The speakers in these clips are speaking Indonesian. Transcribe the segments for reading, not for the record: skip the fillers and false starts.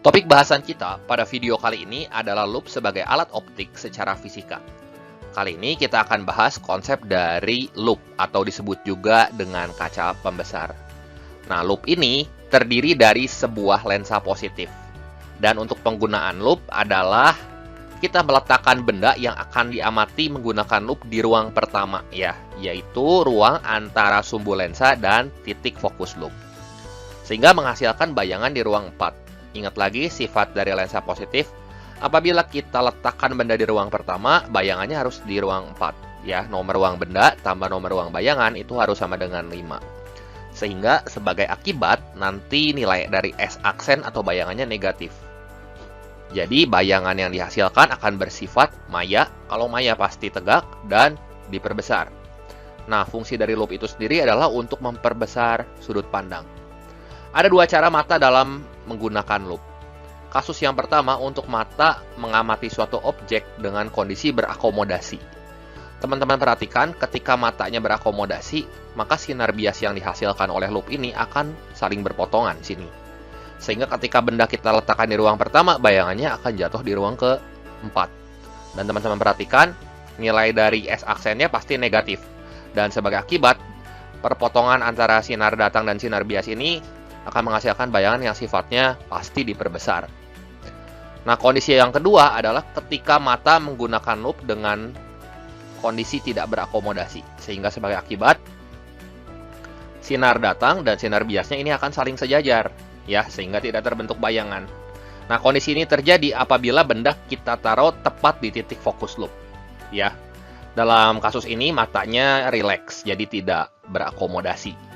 Topik bahasan kita pada video kali ini adalah loop sebagai alat optik secara fisika. Kali ini kita akan bahas konsep dari loop atau disebut juga dengan kaca pembesar. Nah, loop ini terdiri dari sebuah lensa positif. Dan untuk penggunaan loop adalah kita meletakkan benda yang akan diamati menggunakan loop di ruang pertama, yaitu ruang antara sumbu lensa dan titik fokus loop. Sehingga menghasilkan bayangan di ruang 4. Ingat lagi sifat dari lensa positif, apabila kita letakkan benda di ruang pertama, bayangannya harus di ruang 4. Nomor ruang benda tambah nomor ruang bayangan itu harus sama dengan 5. Sehingga sebagai akibat, nanti nilai dari S aksen atau bayangannya negatif. Jadi bayangan yang dihasilkan akan bersifat maya, kalau maya pasti tegak dan diperbesar. Nah, fungsi dari loop itu sendiri adalah untuk memperbesar sudut pandang. Ada dua cara mata dalam menggunakan loop. Kasus yang pertama untuk mata mengamati suatu objek dengan kondisi berakomodasi. Teman-teman perhatikan ketika matanya berakomodasi, maka sinar bias yang dihasilkan oleh loop ini akan saling berpotongan di sini. Sehingga ketika benda kita letakkan di ruang pertama, bayangannya akan jatuh di ruang ke-4. Dan teman-teman perhatikan, nilai dari S aksennya pasti negatif. Dan sebagai akibat, perpotongan antara sinar datang dan sinar bias ini akan menghasilkan bayangan yang sifatnya pasti diperbesar. Nah, kondisi yang kedua adalah ketika mata menggunakan loop dengan kondisi tidak berakomodasi. Sehingga sebagai akibat, sinar datang dan sinar biasnya ini akan saling sejajar, sehingga tidak terbentuk bayangan. Nah, kondisi ini terjadi apabila benda kita taruh tepat di titik fokus loop. Dalam kasus ini matanya rileks, jadi tidak berakomodasi.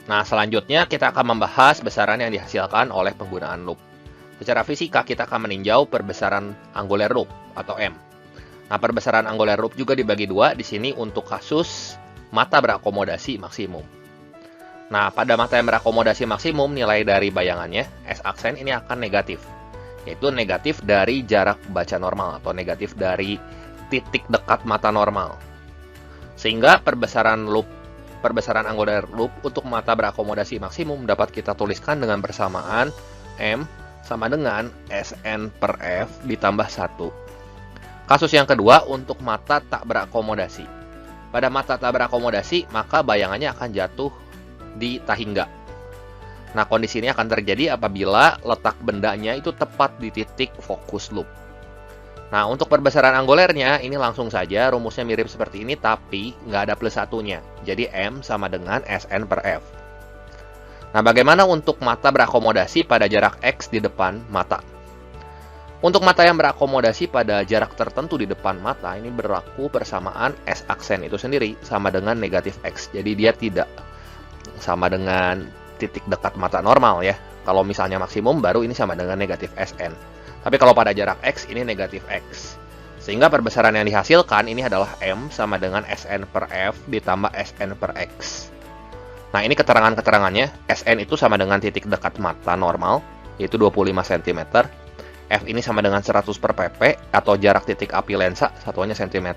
Nah, selanjutnya kita akan membahas besaran yang dihasilkan oleh penggunaan loop. Secara fisika, kita akan meninjau perbesaran angular loop atau M. Nah, perbesaran angular loop juga dibagi dua di sini untuk kasus mata berakomodasi maksimum. Nah, pada mata yang berakomodasi maksimum, nilai dari bayangannya, S aksen ini akan negatif. Yaitu negatif dari jarak baca normal atau negatif dari titik dekat mata normal. Sehingga perbesaran angular loop untuk mata berakomodasi maksimum dapat kita tuliskan dengan persamaan M sama dengan Sn per F ditambah 1. Kasus yang kedua untuk mata tak berakomodasi. Pada mata tak berakomodasi, maka bayangannya akan jatuh di tahingga. Nah, kondisi ini akan terjadi apabila letak bendanya itu tepat di titik fokus loop. Nah, untuk perbesaran anggulernya, ini langsung saja rumusnya mirip seperti ini, tapi nggak ada plus satunya. Jadi M sama dengan Sn per F. Nah, bagaimana untuk mata berakomodasi pada jarak X di depan mata? Untuk mata yang berakomodasi pada jarak tertentu di depan mata, ini berlaku persamaan S aksen itu sendiri sama dengan negatif X. Jadi dia tidak sama dengan titik dekat mata normal Kalau misalnya maksimum, baru ini sama dengan negatif Sn. Tapi kalau pada jarak X, ini negatif X. Sehingga perbesaran yang dihasilkan ini adalah M sama dengan Sn per F ditambah Sn per X. Nah, ini keterangan-keterangannya. Sn itu sama dengan titik dekat mata normal, yaitu 25 cm. F ini sama dengan 100 per pp, atau jarak titik api lensa, satuannya cm.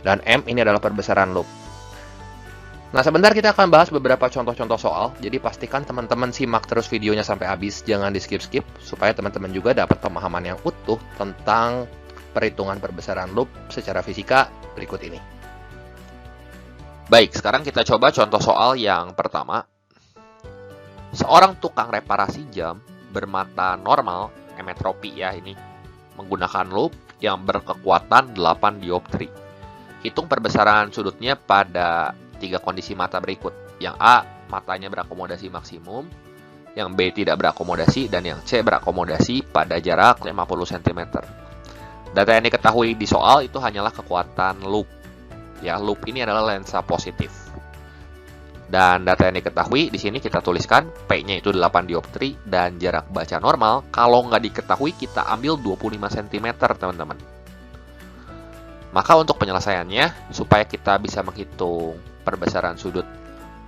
Dan M ini adalah perbesaran loop. Nah, sebentar kita akan bahas beberapa contoh-contoh soal. Jadi pastikan teman-teman simak terus videonya sampai habis, jangan di-skip-skip, supaya teman-teman juga dapat pemahaman yang utuh tentang perhitungan perbesaran loop secara fisika berikut ini. Baik, sekarang kita coba contoh soal yang pertama. Seorang tukang reparasi jam bermata normal, emetropi ini, menggunakan loop yang berkekuatan 8 dioptri. Hitung perbesaran sudutnya pada 3 kondisi mata berikut. Yang A, matanya berakomodasi maksimum. Yang B, tidak berakomodasi. Dan yang C, berakomodasi pada jarak 50 cm. Data yang diketahui di soal itu hanyalah kekuatan loop. Loop ini adalah lensa positif. Dan data yang diketahui di sini kita tuliskan P-nya itu 8 dioptri dan jarak baca normal. Kalau nggak diketahui, kita ambil 25 cm, teman-teman. Maka untuk penyelesaiannya, supaya kita bisa menghitung perbesaran sudut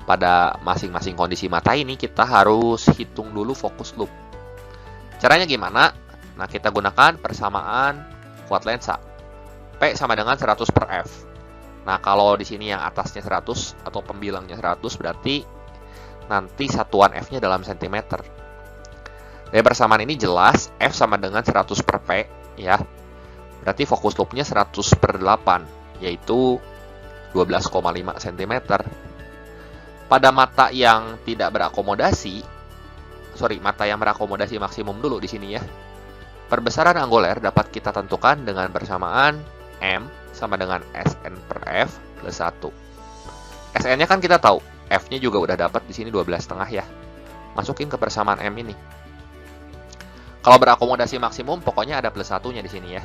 pada masing-masing kondisi mata ini, kita harus hitung dulu fokus loop. Caranya gimana? Nah, kita gunakan persamaan kuat lensa. P sama dengan 100 per F. Nah, kalau di sini yang atasnya 100 atau pembilangnya 100, berarti nanti satuan F-nya dalam cm. Dari persamaan ini jelas F sama dengan 100 per P, ya. Berarti fokus loopnya 100 per 8, yaitu 12,5 cm. Pada mata yang tidak berakomodasi, mata yang berakomodasi maksimum dulu di sini ya. Perbesaran anguler dapat kita tentukan dengan persamaan M sama dengan Sn per F plus 1. Sn-nya kan kita tahu, F-nya juga udah dapat di sini 12,5 ya. Masukin ke persamaan M ini. Kalau berakomodasi maksimum, pokoknya ada plus 1-nya di sini ya.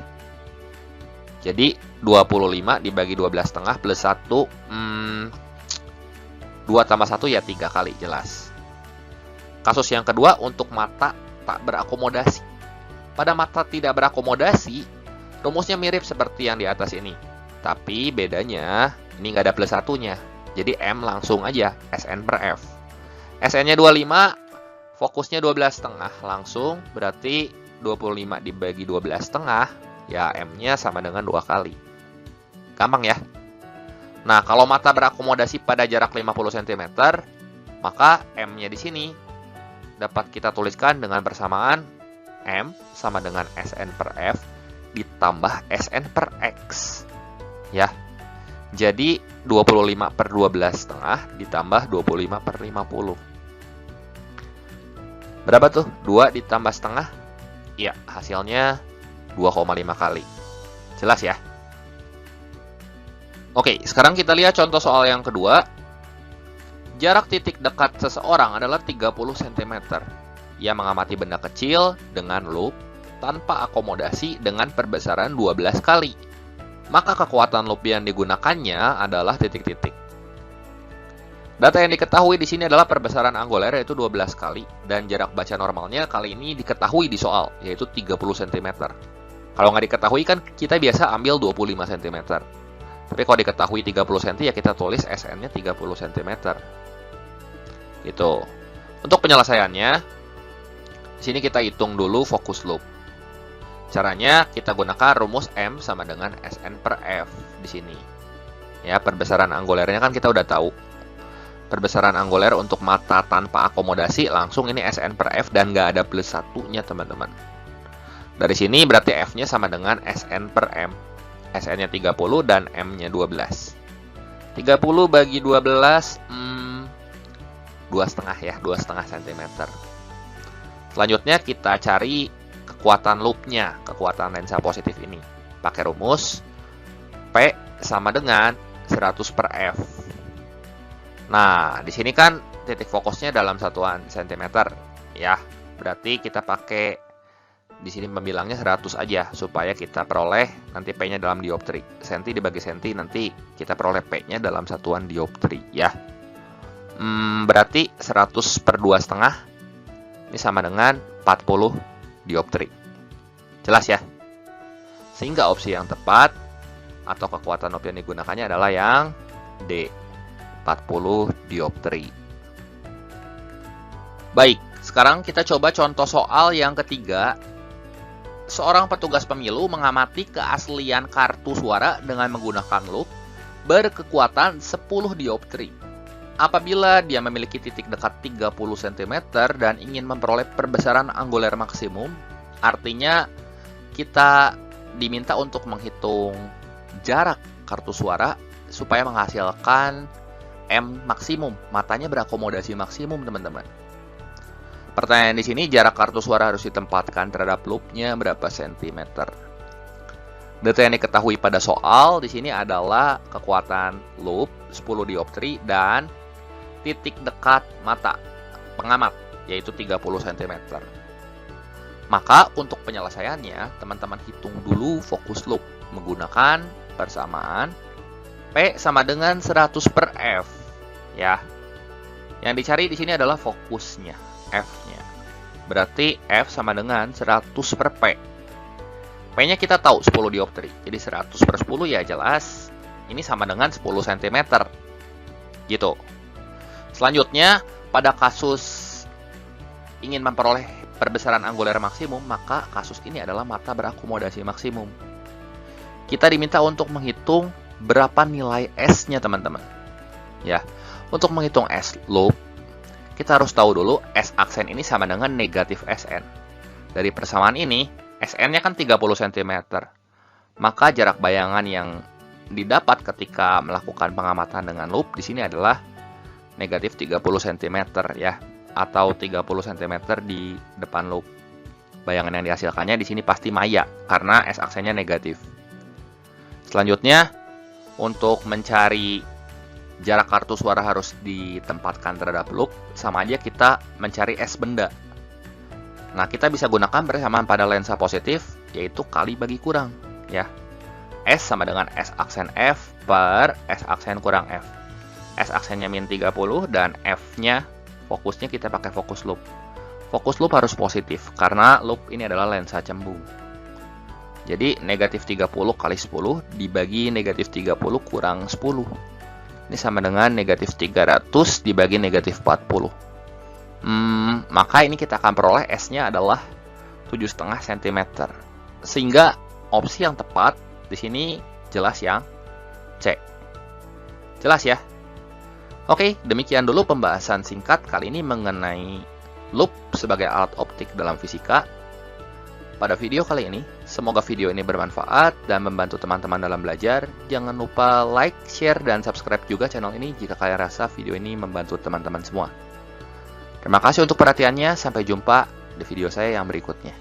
Jadi 25 dibagi 12,5 plus 1, 2 tambah 1 ya 3 kali, jelas. Kasus yang kedua untuk mata tak berakomodasi. Pada mata tidak berakomodasi, rumusnya mirip seperti yang di atas ini. Tapi bedanya, ini nggak ada plus 1-nya. Jadi M langsung aja, Sn per F. Sn-nya 25, fokusnya 12,5 langsung, berarti 25 dibagi 12,5, ya M-nya sama dengan 2 kali. Gampang ya? Nah, kalau mata berakomodasi pada jarak 50 cm, maka M-nya di sini dapat kita tuliskan dengan persamaan M sama dengan Sn per F ditambah Sn per X. Ya. Jadi 25 per 12,5 ditambah 25 per 50. Berapa tuh? 2 ditambah setengah? Iya, hasilnya 2,5 kali. Jelas ya? Oke, sekarang kita lihat contoh soal yang kedua. Jarak titik dekat seseorang adalah 30 cm. Ia mengamati benda kecil dengan loop tanpa akomodasi dengan perbesaran 12 kali. Maka kekuatan loop yang digunakannya adalah titik-titik. Data yang diketahui di sini adalah perbesaran anguler yaitu 12 kali dan jarak baca normalnya kali ini diketahui di soal yaitu 30 cm. Kalau nggak diketahui kan kita biasa ambil 25 cm. Tapi kalau diketahui 30 cm ya kita tulis Sn-nya 30 cm. Gitu. Untuk penyelesaiannya, di sini kita hitung dulu fokus loop. Caranya kita gunakan rumus M sama dengan Sn per F di sini. Ya, perbesaran angulernya kan kita udah tahu. Perbesaran anguler untuk mata tanpa akomodasi langsung ini Sn per F dan nggak ada plus 1-nya teman-teman. Dari sini berarti F-nya sama dengan Sn per M. Sn-nya 30 dan M-nya 12. 30 bagi 12, 2,5 ya, 2,5 cm. Selanjutnya kita cari kekuatan loopnya, kekuatan lensa positif ini. Pakai rumus P sama dengan 100 per F. Nah, di sini kan titik fokusnya dalam satuan cm, ya. Berarti kita pakai di sini pembilangnya 100 aja supaya kita peroleh nanti P-nya dalam dioptri. Senti dibagi senti nanti kita peroleh P-nya dalam satuan dioptri, ya. Berarti 100 per 2,5 ini sama dengan 40 dioptri. Jelas ya? Sehingga opsi yang tepat atau kekuatan loop yang digunakannya adalah yang D, 40 dioptri. Baik, sekarang kita coba contoh soal yang ketiga. Seorang petugas pemilu mengamati keaslian kartu suara dengan menggunakan loop berkekuatan 10 dioptri. Apabila dia memiliki titik dekat 30 cm dan ingin memperoleh perbesaran anguler maksimum, artinya kita diminta untuk menghitung jarak kartu suara supaya menghasilkan M maksimum, matanya berakomodasi maksimum, teman-teman. Pertanyaan di sini, jarak kartu suara harus ditempatkan terhadap loopnya berapa sentimeter. Data yang diketahui pada soal di sini adalah kekuatan loop 10 dioptri dan titik dekat mata pengamat yaitu 30 cm. Maka untuk penyelesaiannya, teman-teman hitung dulu fokus loop menggunakan persamaan P sama dengan 100 per F, ya. Yang dicari di sini adalah fokusnya, F-nya. Berarti F sama dengan 100 per P. P-nya kita tahu 10 dioptri. Jadi 100 per 10 ya jelas ini sama dengan 10 cm. Gitu. Selanjutnya, pada kasus ingin memperoleh perbesaran anguler maksimum, maka kasus ini adalah mata berakomodasi maksimum. Kita diminta untuk menghitung berapa nilai S-nya, teman-teman. Ya, untuk menghitung S loop, kita harus tahu dulu S aksen ini sama dengan negatif Sn. Dari persamaan ini, Sn-nya kan 30 cm. Maka jarak bayangan yang didapat ketika melakukan pengamatan dengan loop di sini adalah negatif 30 cm ya, atau 30 cm di depan loop. Bayangan yang dihasilkannya di sini pasti maya karena S aksennya negatif. Selanjutnya, untuk mencari jarak kartu suara harus ditempatkan terhadap loop, sama aja kita mencari S benda. Nah, kita bisa gunakan persamaan pada lensa positif, yaitu kali bagi kurang, ya. S sama dengan S aksen F per S aksen kurang F. S aksennya min 30 dan F-nya fokusnya kita pakai fokus loop. Fokus loop harus positif, karena loop ini adalah lensa cembung. Jadi, negatif 30 kali 10 dibagi negatif 30 kurang 10. Ini sama dengan negatif 300 dibagi negatif 40. Maka ini kita akan peroleh S-nya adalah 7,5 cm. Sehingga opsi yang tepat di sini jelas yang C. Jelas ya? Oke, demikian dulu pembahasan singkat kali ini mengenai loop sebagai alat optik dalam fisika. Pada video kali ini, semoga video ini bermanfaat dan membantu teman-teman dalam belajar. Jangan lupa like, share, dan subscribe juga channel ini jika kalian rasa video ini membantu teman-teman semua. Terima kasih untuk perhatiannya, sampai jumpa di video saya yang berikutnya.